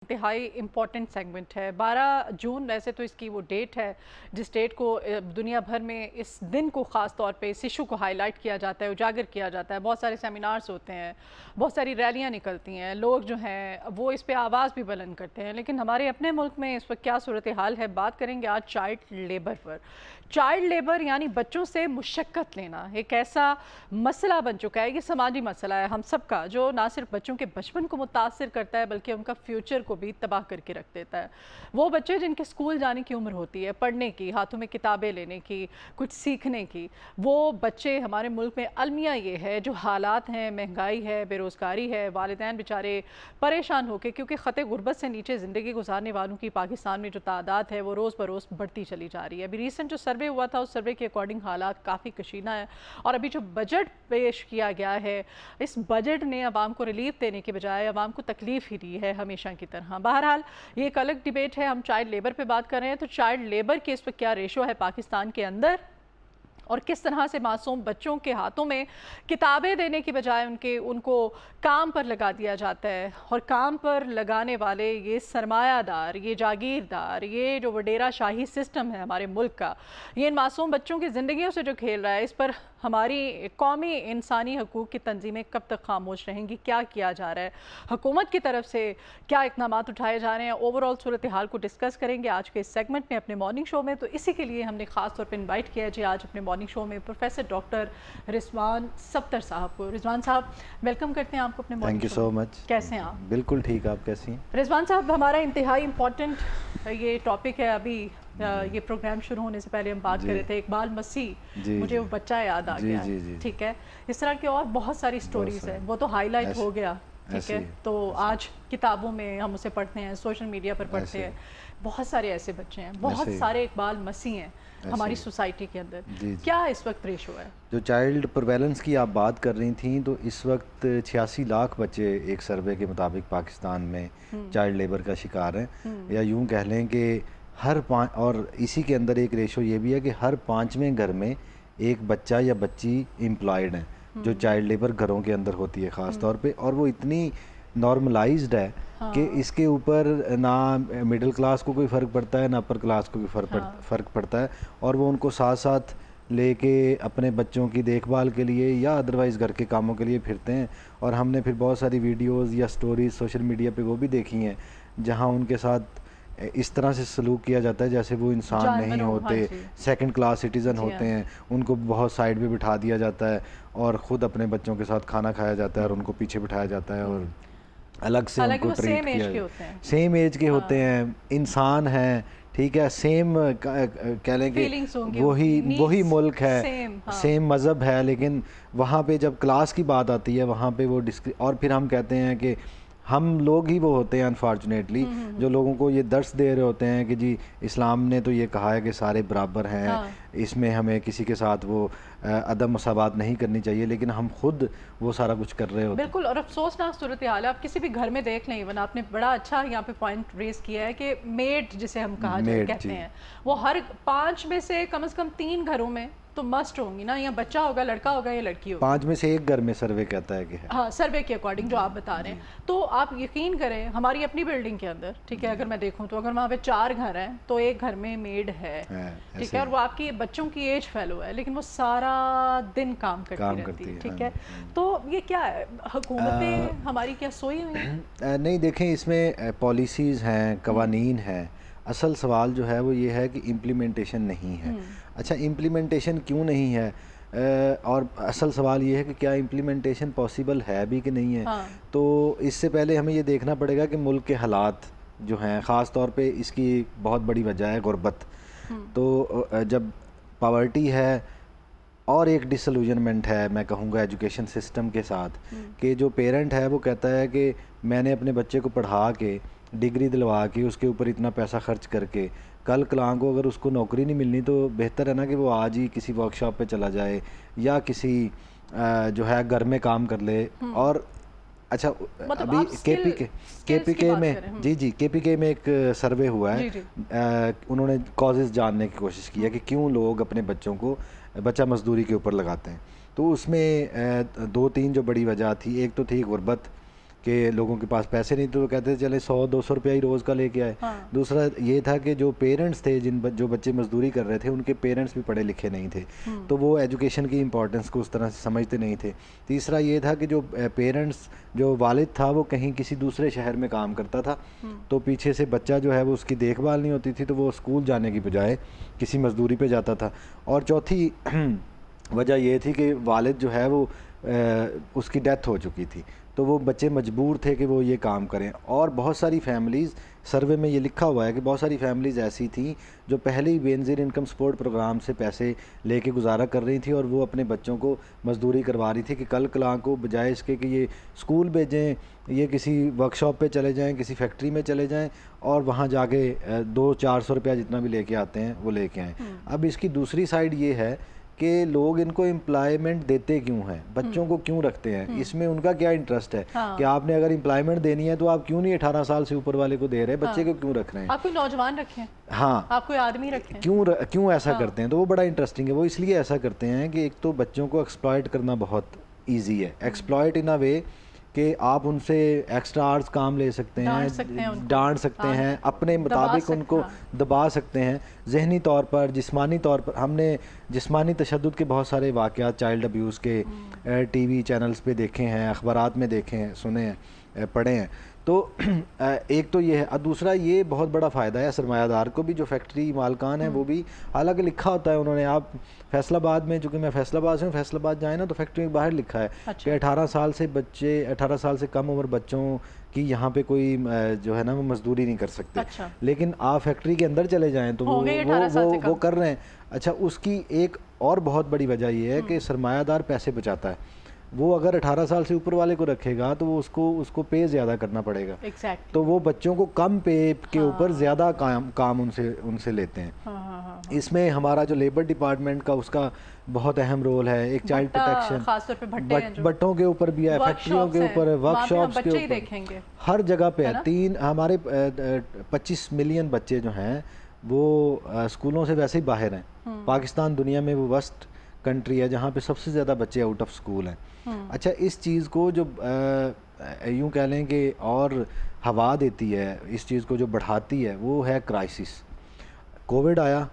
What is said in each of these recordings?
इंतहाई important segment है। 12 जून वैसे तो इसकी वो डेट है जिस डेट को दुनिया भर में इस दिन को ख़ास तौर पे इस इशू को हाईलाइट किया जाता है, उजागर किया जाता है। बहुत सारे सेमिनार्स होते हैं, बहुत सारी रैलियां निकलती हैं, लोग जो हैं वो इस पे आवाज़ भी बुलंद करते हैं। लेकिन हमारे अपने मुल्क में इस वक्त क्या सूरत हाल है, बात करेंगे आज चाइल्ड लेबर पर। चाइल्ड लेबर यानी बच्चों से मुशक्क़त लेना एक ऐसा मसला बन चुका है, ये समाजी मसला है हम सबका, जो ना सिर्फ बच्चों के बचपन को मुतासिर करता है बल्कि उनका फ्यूचर को भी तबाह करके रख देता है। वो बच्चे जिनके स्कूल जाने की उम्र होती है, पढ़ने की, हाथों में किताबें लेने की, कुछ सीखने की, वो बच्चे हमारे मुल्क में अलमिया ये है जो हालात हैं, महंगाई है, बेरोज़गारी है, वालिदैन बेचारे परेशान होकर, क्योंकि ख़त गुर्बत से नीचे ज़िंदगी गुजारने वालों की पाकिस्तान में जो तादाद है वो रोज़ बरोज़ बढ़ती चली जा रही है। अभी रिसेंट जो सर्वे हुआ था उस सर्वे के अकॉर्डिंग हालात काफ़ी कशीदा है। और अभी जो बजट पेश किया गया है, इस बजट ने आवाम को रिलीफ देने के बजाय आवाम को तकलीफ ही दी है हमेशा की तरह। बहरहाल ये एक अलग डिबेट है। हम चाइल्ड लेबर पे बात कर रहे हैं, तो चाइल्ड लेबर की इस पर क्या रेशो है पाकिस्तान के अंदर, और किस तरह से मासूम बच्चों के हाथों में किताबें देने की बजाय उनको काम पर लगा दिया जाता है। और काम पर लगाने वाले ये सरमायादार, ये जागीरदार, ये जो वडेरा शाही सिस्टम है हमारे मुल्क का, ये इन मासूम बच्चों की ज़िंदगियों से जो खेल रहा है, इस पर हमारी कौमी इंसानी हकूक़ की तंजीमें कब तक खामोश रहेंगी? क्या किया जा रहा है हुकूमत की तरफ से, क्या इक़दामात उठाए जा रहे हैं? ओवरऑल सूरत हाल को डिस्कस करेंगे आज के इस सेगमेंट में अपने मॉर्निंग शो में। तो इसी के लिए हमने ख़ास तौर पर इन्वाइट किया है जी आज अपने मॉर्निंग शो में प्रोफेसर डॉक्टर रिजवान सत्तर साहब को। रिजवान साहब, वेलकम करते हैं आपको अपने morning show. Thank you so much. कैसे हैं आप? बिल्कुल ठीक, आप कैसी हैं? रिजवान साहब, हमारा इंतहाई इम्पोर्टेंट ये टॉपिक है। अभी ये प्रोग्राम शुरू होने से पहले हम बात कर रहे थे इकबाल मसीह, मुझे वो बच्चा याद आ गया है। ठीक है, इस तरह की और बहुत सारी स्टोरीज है, वो तो हाईलाइट हो गया। ठीक है, तो आज किताबों में हम उसे पढ़ते हैं, सोशल मीडिया पर पढ़ते हैं। बहुत सारे ऐसे बच्चे हैं, बहुत सारे इकबाल मसीह हैं हमारी सोसाइटी के अंदर। क्या इस वक्त रेशो है? जो चाइल्ड प्रिवेलेंस की आप बात कर रही थी, तो इस वक्त 86 लाख बच्चे एक सर्वे के मुताबिक पाकिस्तान में चाइल्ड लेबर का शिकार हैं। या यूं कह लें कि हर पाँच, और इसी के अंदर एक रेशो ये भी है कि हर पाँचवें घर में एक बच्चा या बच्ची एम्प्लॉयड है जो चाइल्ड लेबर घरों के अंदर होती है ख़ास तौर पे। और वो इतनी नॉर्मलाइज्ड है कि इसके ऊपर ना मिडिल क्लास को कोई फ़र्क पड़ता है, ना अपर क्लास को कोई फ़र्क पड़ता है। और वो उनको साथ साथ लेके अपने बच्चों की देखभाल के लिए या अदरवाइज़ घर के कामों के लिए फिरते हैं। और हमने फिर बहुत सारी वीडियोज़ या स्टोरीज़ सोशल मीडिया पे वो भी देखी हैं जहाँ उनके साथ इस तरह से सलूक किया जाता है जैसे वो इंसान नहीं होते, सेकंड क्लास सिटीज़न होते हैं। उनको बहुत साइड पे बिठा दिया जाता है और ख़ुद अपने बच्चों के साथ खाना खाया जाता है और उनको पीछे बिठाया जाता है और अलग से उनको ट्रीट किया। सेम एज के होते हैं, इंसान हैं, ठीक है, सेम कह लें कि वही मुल्क है, सेम मज़हब है। लेकिन वहाँ पे जब क्लास की बात आती है वहाँ पे वो और फिर हम कहते हैं कि हम लोग ही वो होते हैं अनफॉर्चुनेटली जो लोगों को ये दर्स दे रहे होते हैं कि जी इस्लाम ने तो ये कहा है कि सारे बराबर हैं, इसमें हमें किसी के साथ वो अदम मसावात नहीं करनी चाहिए, लेकिन हम खुद वो सारा कुछ कर रहे होते हैं। बिल्कुल, और अफसोसनाक सूरत हाल है। आप किसी भी घर में देख लें, इवन आपने बड़ा अच्छा यहाँ पे पॉइंट रेज किया है कि मेड जिसे हम कहते हैं, वो हर 5 में से कम 3 घरों में तो मस्ट होंगी ना, या बच्चा होगा, लड़का होगा या लड़की होगी। 5 में से 1 घर में सर्वे कहता है कि है। हाँ, सर्वे के अकॉर्डिंग जो आप बता रहे हैं। तो आप यकीन करें हमारी अपनी बिल्डिंग के अंदर, ठीक है, अगर मैं देखूं तो अगर वहाँ पे 4 घर हैं तो एक घर में मेड है, ठीक है, और वो आपकी बच्चों की एज फेलो है, लेकिन वो सारा दिन काम करती रहती है। ठीक है, तो ये क्या है, हुकूमतें हमारी क्या सोई हुई हैं? नहीं, देखें, इसमें पॉलिसीज़ हैं, कवानीन हैं। असल सवाल जो है वो ये है कि इम्प्लीमेंटेशन नहीं है। अच्छा, इम्प्लीमेंटेशन क्यों नहीं है? और असल सवाल ये है कि क्या इम्प्लीमेंटेशन पॉसिबल है भी कि नहीं है। तो इससे पहले हमें ये देखना पड़ेगा कि मुल्क के हालात जो हैं, ख़ास तौर पे इसकी बहुत बड़ी वजह है गुर्बत। तो जब पावर्टी है और एक डिसल्यूजनमेंट है, मैं कहूँगा एजुकेशन सिस्टम के साथ, कि जो पेरेंट है वो कहता है कि मैंने अपने बच्चे को पढ़ा के डिग्री दिलवा के उसके ऊपर इतना पैसा खर्च करके कल कलां को अगर उसको नौकरी नहीं मिलनी तो बेहतर है ना कि वो आज ही किसी वर्कशॉप पे चला जाए या किसी जो है घर में काम कर ले। और अच्छा, अभी केपीके में केपीके में एक सर्वे हुआ है, उन्होंने कॉजेज़ जानने की कोशिश की है कि क्यों लोग अपने बच्चों को बच्चा मजदूरी के ऊपर लगाते हैं। तो उसमें 2-3 जो बड़ी वजह थी, एक तो थी गुर्बत, कि लोगों के पास पैसे नहीं थे तो कहते थे चले 100-200 रुपया ही रोज़ का लेके आए। हाँ। दूसरा ये था कि जो पेरेंट्स थे जो बच्चे मजदूरी कर रहे थे उनके पेरेंट्स भी पढ़े लिखे नहीं थे, तो वो एजुकेशन की इंपॉर्टेंस को उस तरह से समझते नहीं थे। तीसरा ये था कि जो पेरेंट्स जो वालिद था वो कहीं किसी दूसरे शहर में काम करता था, तो पीछे से बच्चा जो है वो उसकी देखभाल नहीं होती थी, तो वो स्कूल जाने की बजाय किसी मजदूरी पे जाता था। और चौथी वजह ये थी कि वालिद जो है वो उसकी डेथ हो चुकी थी, तो वो बच्चे मजबूर थे कि वो ये काम करें। और बहुत सारी फैमिलीज़, सर्वे में ये लिखा हुआ है कि बहुत सारी फैमिलीज़ ऐसी थी जो पहले ही बेनज़ीर इनकम सपोर्ट प्रोग्राम से पैसे लेके गुजारा कर रही थी और वो अपने बच्चों को मजदूरी करवा रही थी कि कल कलां को बजाय इसके कि ये स्कूल भेजें, ये किसी वर्कशॉप पे चले जाएं, किसी फैक्ट्री में चले जाएं और वहाँ जाके 200-400 रुपया जितना भी लेके आते हैं वो लेके आएँ। अब इसकी दूसरी साइड ये है कि लोग इनको एम्प्लॉयमेंट देते क्यों हैं, बच्चों को क्यों रखते हैं, इसमें उनका क्या इंटरेस्ट है। हाँ। कि आपने अगर एम्प्लॉयमेंट देनी है तो आप क्यों नहीं 18 साल से ऊपर वाले को दे रहे हैं, बच्चे को क्यों रख रहे हैं। आप कोई नौजवान रखें, हाँ, आप कोई आदमी रखें, क्यों ऐसा करते हैं। तो वो बड़ा इंटरेस्टिंग है। वो इसलिए ऐसा करते हैं कि एक तो बच्चों को एक्सप्लॉयट करना बहुत ईजी है, एक्सप्लॉयट इन अ वे कि आप उनसे एक्स्ट्रा आवर्स काम ले सकते हैं, डांट सकते हैं, अपने मुताबिक उनको दबा सकते हैं, जहनी तौर पर, जिस्मानी तौर पर। हमने जिस्मानी तशद्दुद के बहुत सारे वाक़यात चाइल्ड अब्यूज़ के टीवी चैनल्स पे देखे हैं, अखबारात में देखे हैं, सुने हैं, पढ़े हैं। तो एक तो ये है। और दूसरा ये बहुत बड़ा फ़ायदा है सरमायादार को भी, जो फैक्ट्री मालकान है वो भी, हालांकि लिखा होता है उन्होंने, आप फैसलाबाद में, चूँकि मैं फैसलाबाद से हूँ, फैसलाबाद जाए ना तो फैक्ट्री के बाहर लिखा है कि 18 साल से बच्चे, 18 साल से कम उम्र बच्चों की यहाँ पे कोई जो है ना वो मजदूरी नहीं कर सकते। लेकिन आप फैक्ट्री के अंदर चले जाएँ तो वो कर रहे हैं। अच्छा, उसकी एक और बहुत बड़ी वजह ये है कि सरमायादार पैसे बचाता है। वो अगर 18 साल से ऊपर वाले को रखेगा तो वो उसको पे ज़्यादा करना पड़ेगा। तो वो बच्चों को कम पे के ऊपर ज़्यादा काम उनसे लेते हैं। इसमें हमारा जो लेबर डिपार्टमेंट का उसका बहुत अहम रोल है। एक चाइल्ड प्रोटेक्शन खासतौर पे भट्टों के ऊपर भी है, फैक्ट्रियों के ऊपर, वर्कशॉप्स के ऊपर, हर जगह पे है। हमारे 25 मिलियन बच्चे जो हैं वो स्कूलों से वैसे ही बाहर हैं। पाकिस्तान दुनिया में वो वर्स्ट कंट्री है जहाँ पे सबसे ज़्यादा बच्चे आउट ऑफ स्कूल हैं। अच्छा, इस चीज़ को जो यूँ कह लें कि और हवा देती है, इस चीज़ को जो बढ़ाती है, वो है क्राइसिस। कोविड आया,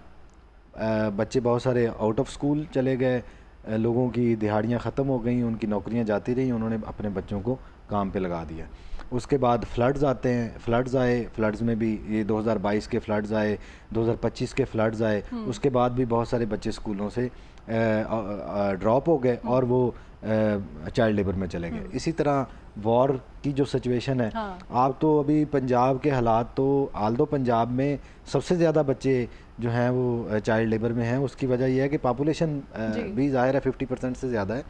बच्चे बहुत सारे आउट ऑफ स्कूल चले गए, लोगों की दिहाड़ियाँ ख़त्म हो गई, उनकी नौकरियाँ जाती रहीं, उन्होंने अपने बच्चों को काम पे लगा दिया। उसके बाद फ्लड्स आते हैं, फ्लड्स आए, फ्लड्स में भी ये 2022 के फ्लड्स आए, 2025 के फ्लड्स आए, उसके बाद भी बहुत सारे बच्चे स्कूलों से ड्रॉप हो गए और वो चाइल्ड लेबर में चले गए। इसी तरह वॉर की जो सिचुएशन है, आप तो अभी पंजाब के हालात, तो आल्दो पंजाब में सबसे ज़्यादा बच्चे जो हैं वो चाइल्ड लेबर में हैं। उसकी वजह यह है कि पॉपुलेशन भी ज़ाहिर है 50% से ज़्यादा है।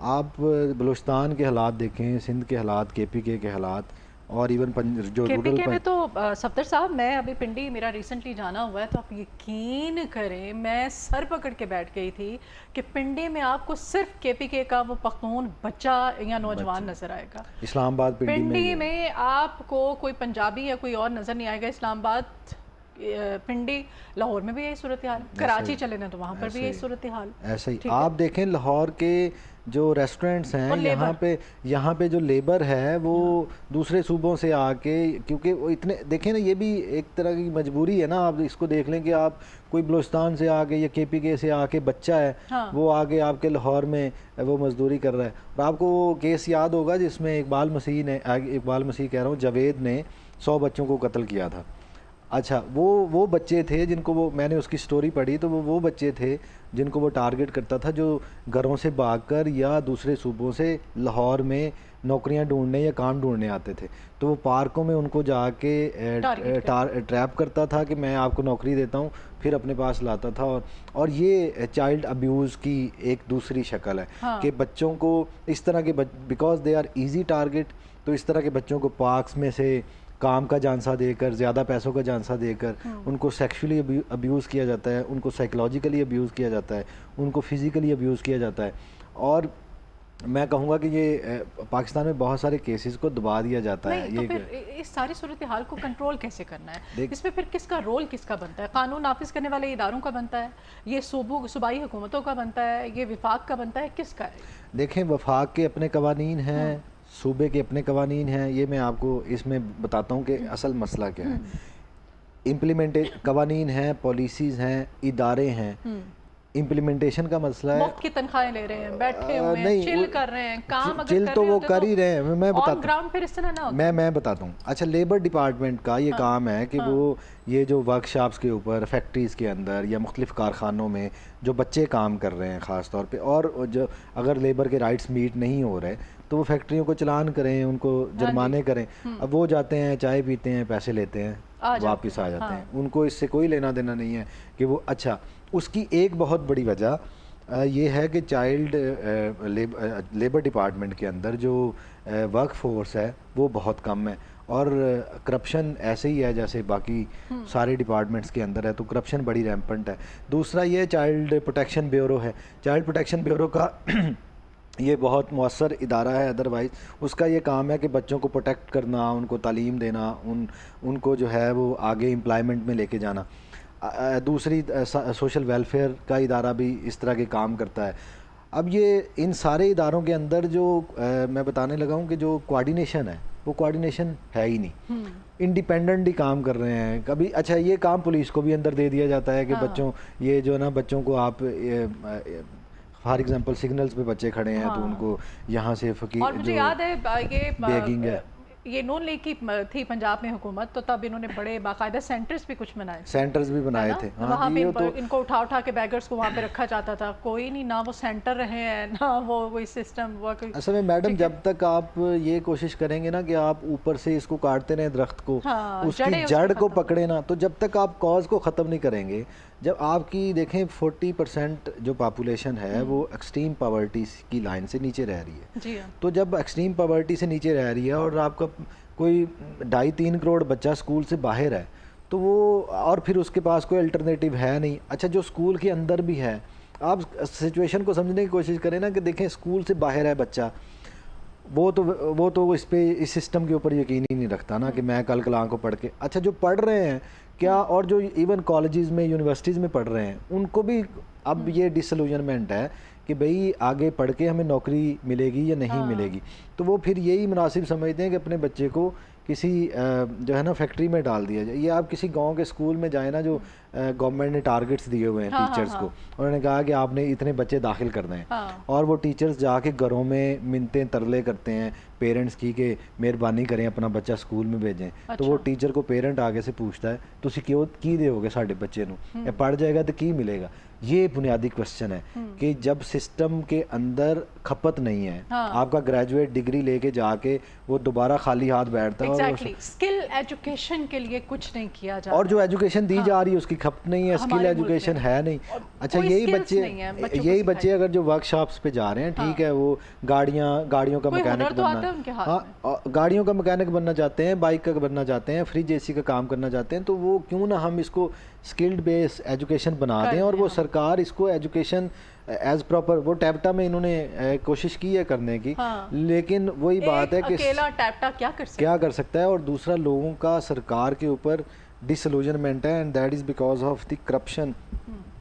आप बलूचिस्तान के हालात देखें, सिंध के हालात, KPK के हालात, और इवन जो KPK में तो सफदर साहब, मैं अभी पिंडी मेरा रिसेंटली जाना हुआ है, तो आप यकीन करें मैं सर पकड़ के बैठ गई थी कि पिंडी में आपको सिर्फ KPK का वो पख्तून बच्चा या नौजवान नज़र आएगा। इस्लामाबाद पिंडी में आपको कोई पंजाबी या कोई और नज़र नहीं आएगा। इस्लामाबाद, पिंडी, लाहौर में भी यही सूरत हाल, कराची चले ना तो वहाँ पर भी यही सूरत हाल। ऐसे ही आप देखें लाहौर के जो रेस्टोरेंट्स हैं, यहाँ पे जो लेबर है वो दूसरे सूबों से आके, क्योंकि वो इतने, देखें ना, ये भी एक तरह की मजबूरी है ना। आप इसको देख लें कि आप कोई बलूचिस्तान से आके या KPK से आके बच्चा है, वो आगे आपके लाहौर में वो मजदूरी कर रहा है। और आपको वो केस याद होगा जिसमें इकबाल मसीह कह रहा हूँ, जावेद ने 100 बच्चों को कत्ल किया था। अच्छा, वो बच्चे थे जिनको मैंने उसकी स्टोरी पढ़ी, तो वो बच्चे थे जिनको वो टारगेट करता था, जो घरों से भागकर या दूसरे सूबों से लाहौर में नौकरियां ढूंढने या काम ढूंढने आते थे। तो वो पार्कों में उनको जाके ट्रैप करता था कि मैं आपको नौकरी देता हूँ, फिर अपने पास लाता था। और ये चाइल्ड अब्यूज़ की एक दूसरी शक्ल है कि बच्चों को इस तरह के, because they are easy target, तो इस तरह के बच्चों को पार्क्स में से काम का झांसा देकर, ज़्यादा पैसों का झांसा देकर उनको सेक्सुअली अब्यूज़ किया जाता है, उनको साइकोलॉजिकली अब्यूज़ किया जाता है, उनको फिज़िकली अब्यूज़ किया जाता है। और मैं कहूँगा कि ये पाकिस्तान में बहुत सारे केसेस को दबा दिया जाता है। तो फिर इस सारी सूरत हाल को कंट्रोल कैसे करना है? इसमें फिर किसका रोल किसका बनता है? कानून नाफिज करने वाले इदारों का बनता है, ये सूबाई हुकूमतों का बनता है, ये वफाक का बनता है, किसका है? देखें, वफाक के अपने कवानीन हैं, सूबे के अपने कवानीन हैं, ये मैं आपको इसमें बताता हूँ कि असल मसला क्या है। कवानीन हैं, पॉलिसीज़ हैं, इदारे हैं, इम्प्लीमेंटेशन का मसला है। मुफ्त की तनख्वाहें ले रहे हैं, बैठे हुए हैं, नहीं, चिल कर रहे हैं, काम अगर चिल कर तो रहे वो होते कर ही रहे हैं। मैं बताता हूँ, ग्राउंड फिर इस तरह ना होता। मैं बताता हूँ। अच्छा, लेबर डिपार्टमेंट का ये काम है कि वो ये जो वर्कशॉप्स के ऊपर, फैक्ट्रीज़ के अंदर या मुख्तलिफ कारखानों में जो बच्चे काम कर रहे हैं ख़ास तौर पे, और जो अगर लेबर के राइट्स मीट नहीं हो रहे तो वो फैक्ट्रियों को चलान करें, उनको जुर्माने करें। अब वो जाते हैं, चाय पीते हैं, पैसे लेते हैं, वापस आ जाते हैं। उनको इससे कोई लेना देना नहीं है कि वो, अच्छा, उसकी एक बहुत बड़ी वजह ये है कि चाइल्ड लेबर डिपार्टमेंट के अंदर जो वर्क फोर्स है वो बहुत कम है, और करप्शन ऐसे ही है जैसे बाकी सारे डिपार्टमेंट्स के अंदर है, तो करप्शन बड़ी रैम्पेंट है। दूसरा ये चाइल्ड प्रोटेक्शन ब्यूरो है। चाइल्ड प्रोटेक्शन ब्यूरो का ये बहुत मौसर इदारा है, अदरवाइज़ उसका ये काम है कि बच्चों को प्रोटेक्ट करना, उनको तालीम देना, उनको जो है वो आगे एम्प्लॉयमेंट में लेके जाना। दूसरी सोशल वेलफेयर का इदारा भी इस तरह के काम करता है। अब ये इन सारे इदारों के अंदर जो मैं बताने लगा हूँ कि जो कोऑर्डिनेशन है वो कोऑर्डिनेशन है ही नहीं, इंडिपेंडेंट ही काम कर रहे हैं। कभी, अच्छा, ये काम पुलिस को भी अंदर दे दिया जाता है कि बच्चों, ये जो ना बच्चों को आप फॉर एग्जांपल सिग्नल्स पे बच्चे खड़े हैं तो उनको यहाँ से फकीर, और मुझे याद है ये बेगिंग है, ये नून लीग की थी पंजाब में हुकूमत, तो तब इन्होंने बड़े बाकायदा सेंटर्स भी कुछ बनाए, सेंटर्स भी बनाए थे। वहाँ पे इनको उठा उठा के बैगर्स को वहाँ पे रखा जाता था। कोई नहीं, ना वो सेंटर रहे हैं ना वो सिस्टम वर्क। असल में मैडम, जब तक आप ये कोशिश करेंगे ना कि आप ऊपर से इसको काटते रहें दरख्त को, उसकी जड़ को पकड़े ना, तो जब तक आप कॉज को ख़त्म नहीं करेंगे, जब आपकी देखें 40% जो पॉपुलेशन है वो एक्सट्रीम पॉवर्टी की लाइन से नीचे रह रही है जी, तो जब एक्सट्रीम पॉवर्टी से नीचे रह रही है और आपका कोई 2.5-3 करोड़ बच्चा स्कूल से बाहर है, तो वो, और फिर उसके पास कोई अल्टरनेटिव है नहीं। अच्छा, जो स्कूल के अंदर भी है, आप सिचुएशन को समझने की कोशिश करें ना कि देखें स्कूल से बाहर है बच्चा, वो तो इस पे, इस सिस्टम के ऊपर यकीन ही नहीं रखता ना कि मैं कल कलां को पढ़ के, अच्छा, जो पढ़ रहे हैं क्या, और जो इवन कॉलेजेस में, यूनिवर्सिटीज़ में पढ़ रहे हैं, उनको भी अब ये डिसइल्यूजनमेंट है कि भाई आगे पढ़ के हमें नौकरी मिलेगी या नहीं मिलेगी। तो वो फिर यही मुनासिब समझते हैं कि अपने बच्चे को किसी जो है ना फैक्ट्री में डाल दिया जाए। ये आप किसी गांव के स्कूल में जाए ना, जो गवर्नमेंट ने टारगेट्स दिए हुए हैं टीचर्स को, उन्होंने कहा कि आपने इतने बच्चे दाखिल करने हैं, और वो टीचर्स जाके घरों में मिन्नतें तरले करते हैं पेरेंट्स की कि मेहरबानी करें अपना बच्चा स्कूल में भेजें। अच्छा। तो वो टीचर को पेरेंट आगे से पूछता है, तुसी क्यों की दोगे साढ़े बच्चे नूं, पढ़ जाएगा तो की मिलेगा। ये बुनियादी क्वेश्चन है कि जब सिस्टम के अंदर खपत नहीं है, आपका ग्रेजुएट डिग्री लेके जाके वो दोबारा खाली हाथ बैठता है, और स्किल एजुकेशन के लिए कुछ नहीं किया जाता, और जो एजुकेशन दी जा रही है उसकी खपत नहीं है, स्किल एजुकेशन है नहीं। अच्छा, यही बच्चे अगर जो वर्कशॉप्स पे जा रहे हैं, ठीक है, वो गाड़ियों का मैकेनिक बनना, हाँ, गाड़ियों का मैकेनिक बनना चाहते हैं, बाइक का बनना चाहते हैं, फ्रिज एसी का काम करना चाहते हैं, तो वो क्यों ना हम इसको स्किल्ड बेस एजुकेशन बना दें, और वो सरकार इसको एजुकेशन एज प्रॉपर, वो टैप्टा में इन्होंने कोशिश की है करने की, लेकिन वही बात है कि अकेला टैप्टा क्या कर सकता है, और दूसरा लोगों का सरकार के ऊपर डिसइल्यूजनमेंट है, and that is because of the corruption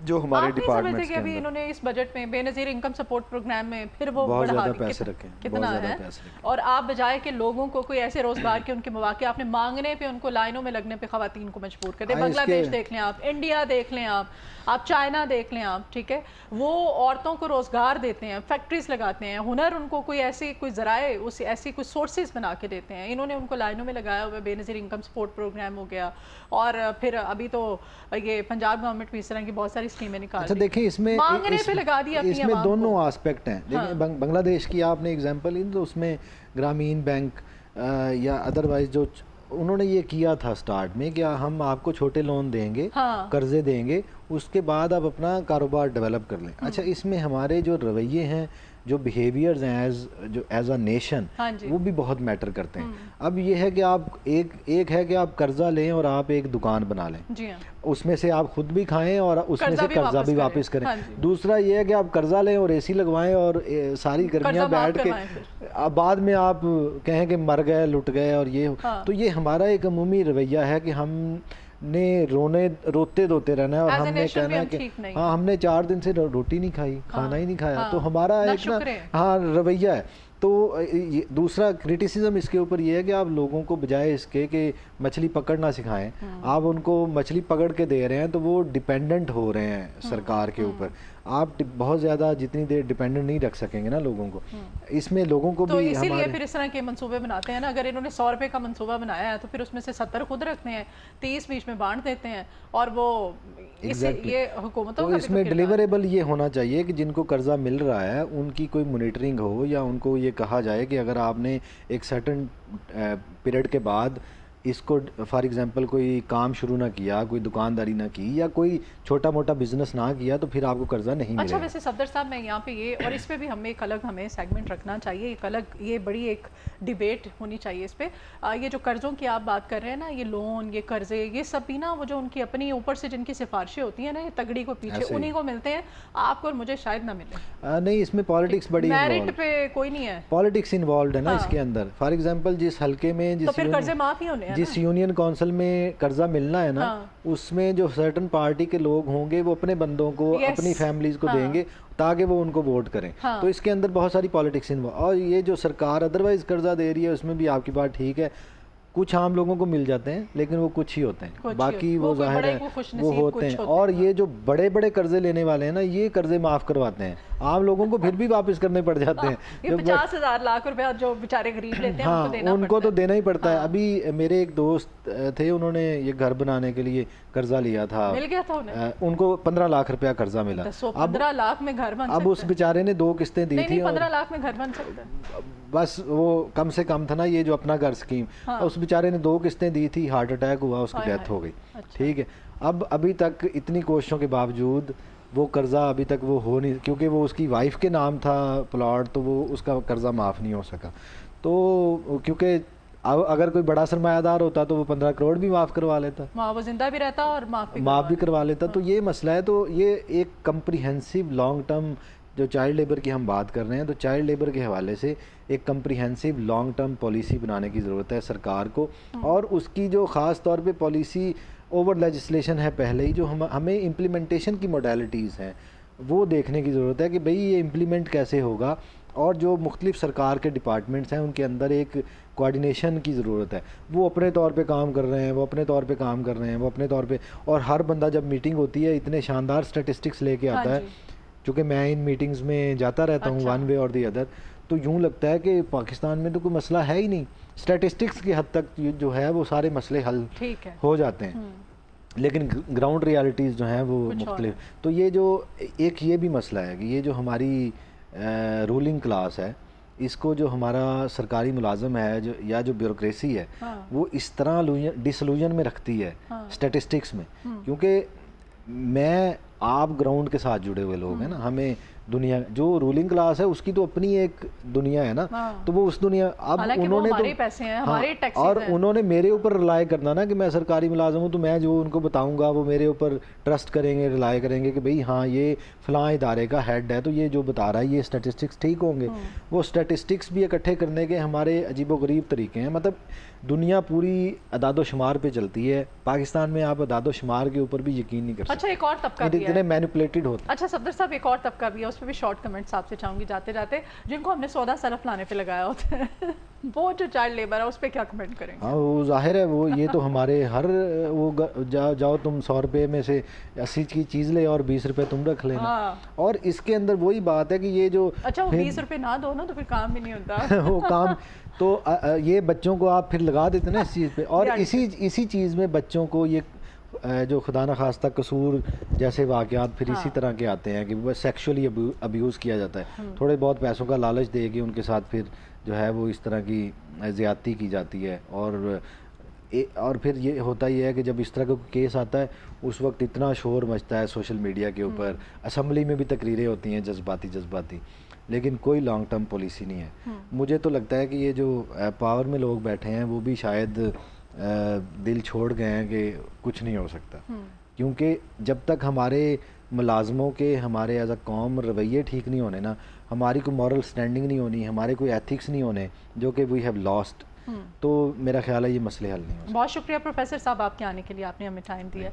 जो हमारे डिपार्टमेंट्स के अभी इन्होंने इस बजट में बेनज़ीर इनकम सपोर्ट प्रोग्राम में फिर वो बहुत ज़्यादा पैसे रखे, कितना है, और आप बजाय कि लोगों को कोई ऐसे रोजगार के उनके मौके आपने मांगने पे, उनको लाइनों में लगने पे खवातीन को मजबूर कर दे। बांग्लादेश देख लें आप, इंडिया देख लें आप चाइना देख लें आप, ठीक है, वो औरतों को रोजगार देते हैं, फैक्ट्रीज लगाते हैं, हुनर उनको कोई ऐसी कोई जराए, उस ऐसी कोई सोर्सेज बना के देते हैं। इन्होंने उनको लाइनों में लगाया हुआ, बेनज़ीर इनकम सपोर्ट प्रोग्राम हो गया, और फिर अभी तो ये पंजाब गवर्नमेंट भी इस तरह की बहुत सारी स्कीमें निकाल, अच्छा, देखिए इसमें पे लगा दिया, इसमें दोनों एस्पेक्ट हैं। देखिए, बांग्लादेश की आपने एग्जांपल ली तो उसमें ग्रामीण बैंक या अदरवाइज जो उन्होंने ये किया था स्टार्ट में कि हम आपको छोटे लोन देंगे, कर्जे देंगे, उसके बाद आप अपना कारोबार डेवलप कर लें। अच्छा, इसमें हमारे जो रवैये हैं, जो बिहेवियर्स हैं एज अ नेशन, वो भी बहुत मैटर करते हैं। अब ये है कि आप एक है कि आप कर्जा लें और आप एक दुकान बना लें, उसमें से आप खुद भी खाएं और उसमें से कर्जा भी वापस करें। दूसरा ये है कि आप कर्जा लें और एसी लगवाएं और सारी गर्मियां बैठ के अब बाद में आप कहें कि मर गए, लुट गए, और ये तो ये हमारा एक अमूमी रवैया है कि हम ने रोते धोते रहना है, और हमने कहना है कि हाँ, हमने 4 दिन से रोटी नहीं खाई, खाना ही नहीं खाया, तो हमारा एक ना, हाँ, रवैया है। तो ये दूसरा क्रिटिसिज्म इसके ऊपर ये है कि आप लोगों को बजाय इसके कि मछली पकड़ना सिखाएं, आप उनको मछली पकड़ के दे रहे हैं, तो वो डिपेंडेंट हो रहे हैं सरकार के ऊपर। आप बहुत ज़्यादा जितनी देर डिपेंडेंट नहीं रख सकेंगे ना लोगों को, इसमें लोगों को तो भी इसीलिए फिर इस तरह के मंसूबे बनाते हैं ना। अगर इन्होंने 100 रुपये का मंसूबा बनाया है तो फिर उसमें से 70 खुद रखते हैं, 30 बीच में बांट देते हैं, और वो ये हुकूमतों तो का इसमें डिलीवरेबल ये होना चाहिए कि जिनको कर्जा मिल रहा है उनकी कोई मॉनिटरिंग हो, या उनको ये कहा जाए कि अगर आपने एक सर्टेन पीरियड के बाद इसको फॉर एग्जांपल कोई काम शुरू ना किया, कोई दुकानदारी ना की, या कोई छोटा मोटा बिजनेस ना किया, तो फिर आपको कर्जा नहीं मिलेगा। अच्छा, वैसे सफदर साहब मैं यहाँ पे ये, और इस पे भी हमें एक अलग हमें सेगमेंट रखना चाहिए, एक अलग ये बड़ी एक डिबेट होनी चाहिए इस पे। ये जो कर्ज़ों की आप बात कर रहे हैं ना, ये लोन, ये कर्जे, ये सब भी ना वो जो उनकी अपनी ऊपर से जिनकी सिफारिशें होती हैं ना, ये तगड़ी को पीछे उन्हीं को मिलते हैं, आपको और मुझे शायद ना मिले। नहीं, इसमें पॉलिटिक्स बड़ी मेरिट पे कोई नहीं है, पॉलिटिक्स इन्वॉल्व है ना इसके अंदर। फॉर एग्जांपल जिस हल्के में जिस यूनियन काउंसिल में कर्जा मिलना है ना, उसमें जो सर्टन पार्टी के लोग होंगे वो अपने बंदों को, अपनी फैमिलीज को देंगे ताकि वो उनको वोट करें। तो इसके अंदर बहुत सारी पॉलिटिक्स इन्वॉल्व। और ये जो सरकार अदरवाइज कर्जा दे रही है उसमें भी आपकी बात ठीक है, कुछ आम लोगों को मिल जाते हैं, लेकिन वो कुछ ही होते हैं, बाकी वो जाहिर है वो होते हैं। और ये जो बड़े बड़े कर्जे लेने वाले हैं ना, ये कर्जे माफ करवाते हैं, आम लोगों को फिर भी वापस करने पड़ जाते हैं। ये 50,000 लाख रुपया जो बेचारे गरीब लेते हैं, उनको तो देना ही पड़ता है। अभी मेरे एक दोस्त थे, उन्होंने ये घर बनाने के लिए कर्जा लिया था, मिल गया था उन्हें, उनको 15 लाख रुपया कर्जा मिला। 15 लाख में घर बन, अब उस बेचारे ने 2 किस्तें दी थी। 15 लाख में घर बन सकता है, बस वो कम से कम था ना ये जो अपना घर स्कीम। उस बेचारे ने 2 किस्तें दी थी, हार्ट अटैक हुआ, उसकी डेथ हो गई। ठीक है, अब अभी तक इतनी कोशिशों के बावजूद वो कर्जा अभी तक वो हो नहीं, क्योंकि वो उसकी वाइफ के नाम था प्लॉट, तो वो उसका कर्जा माफ़ नहीं हो सका। तो क्योंकि अगर कोई बड़ा सरमायादार होता तो वो 15 करोड़ भी माफ़ करवा लेता, वो जिंदा भी रहता और माफ़ भी करवा लेता। तो ये मसला है। तो ये एक कम्प्रीहेंसिव लॉन्ग टर्म जो चाइल्ड लेबर की हम बात कर रहे हैं, तो चाइल्ड लेबर के हवाले से एक कम्प्रीहेंसिव लॉन्ग टर्म पॉलिसी बनाने की ज़रूरत है सरकार को। और उसकी जो ख़ास तौर पे पॉलिसी ओवर लेजिस्लेशन है पहले ही, जो हमें इम्प्लीमेंटेशन की मोडालिटीज़ हैं वो देखने की ज़रूरत है कि भाई ये इम्प्लीमेंट कैसे होगा। और जो मुख्तलिफ सरकार के डिपार्टमेंट्स हैं उनके अंदर एक कोऑर्डिनेशन की ज़रूरत है। वो अपने तौर पे काम कर रहे हैं, वो अपने तौर पे काम कर रहे हैं, वो अपने तौर पे। और हर बंदा जब मीटिंग होती है इतने शानदार स्टैटिस्टिक्स लेके आता है, चूँकि मैं इन मीटिंग्स में जाता रहता हूँ वन वे और दी अदर, तो यूँ लगता है कि पाकिस्तान में तो कोई मसला है ही नहीं। स्टैटिस्टिक्स की हद तक जो है वो सारे मसले हल हो जाते हैं, लेकिन ग्राउंड रियलिटीज़ जो हैं वो मुख्तलिफ। तो ये जो एक ये भी मसला है कि ये जो हमारी रूलिंग क्लास है, इसको जो हमारा सरकारी मुलाजम है जो या जो ब्यूरोक्रेसी है, वो इस तरह डिसलूजन में रखती है स्टैटिस्टिक्स में। क्योंकि आप ग्राउंड के साथ जुड़े हुए लोग हैं ना, हमें दुनिया जो रूलिंग क्लास है उसकी तो अपनी एक दुनिया है ना, तो वो उस दुनिया अब उन्होंने तो पैसे हैं, हमारे टैक्सेस और हैं। उन्होंने मेरे ऊपर रिलाई करना ना कि मैं सरकारी मुलाजिम हूँ, तो मैं जो उनको बताऊंगा वो मेरे ऊपर ट्रस्ट करेंगे, रिलाई करेंगे कि भाई हाँ ये फलां इदारे का हेड है, तो ये जो बता रहा है ये स्टैटिस्टिक्स ठीक होंगे। वो स्टैटिस्टिक्स भी इकट्ठे करने के हमारे अजीबोगरीब तरीके हैं। मतलब दुनिया पूरी अदादोशुमार पे चलती है, पाकिस्तान में आप अदादोशुमार के ऊपर भी यकीन नहीं कर सकते। अच्छा, एक और तबका भी है, इतने मैनिपुलेटेड होते हैं। अच्छा सफदर साहब, एक और तबका भी है, उस पर भी शॉर्ट कमेंट्स आपसे चाहूँगी जाते जाते, जिनको हमने 14 सरफ लाने पे लगाया होता है वो जो चाइल्ड लेबर है उस पर क्या कमेंट करेंगे? हाँ, वो जाहिर है, वो ये तो हमारे हर वो जाओ तुम 100 रुपये में से 80 की चीज़ ले और 20 रुपये तुम रख लेना। और इसके अंदर वही बात है कि ये जो अच्छा वो 20 रुपये ना दो ना तो फिर काम भी नहीं होता वो काम तो ये बच्चों को आप फिर लगा देते ना इस चीज़ पे। और इसी चीज़ में बच्चों को ये जो खुदा न खास्ता कसूर जैसे वाक़यात फिर इसी तरह के आते हैं कि वो सेक्सुअली अब्यूज़ किया जाता है, थोड़े बहुत पैसों का लालच दे के उनके साथ फिर जो है वो इस तरह की ज़्यादती की जाती है। और फिर ये होता ही है कि जब इस तरह का केस आता है उस वक्त इतना शोर मचता है सोशल मीडिया के ऊपर, असम्बली में भी तकरीरें होती हैं जज्बाती, लेकिन कोई लॉन्ग टर्म पॉलिसी नहीं है। मुझे तो लगता है कि ये जो पावर में लोग बैठे हैं वो भी शायद दिल छोड़ गए हैं कि कुछ नहीं हो सकता, क्योंकि जब तक हमारे मुलाजमों के हमारे एज अ कौम रवैये ठीक नहीं होने ना, हमारी कोई मॉरल स्टैंडिंग नहीं होनी, हमारे कोई एथिक्स नहीं होने जो कि वी हैव लॉस्ट, तो मेरा ख्याल है ये मसले हल नहीं हो सकते। बहुत शुक्रिया प्रोफेसर साहब आपके आने के लिए, आपने हमें टाइम दिया।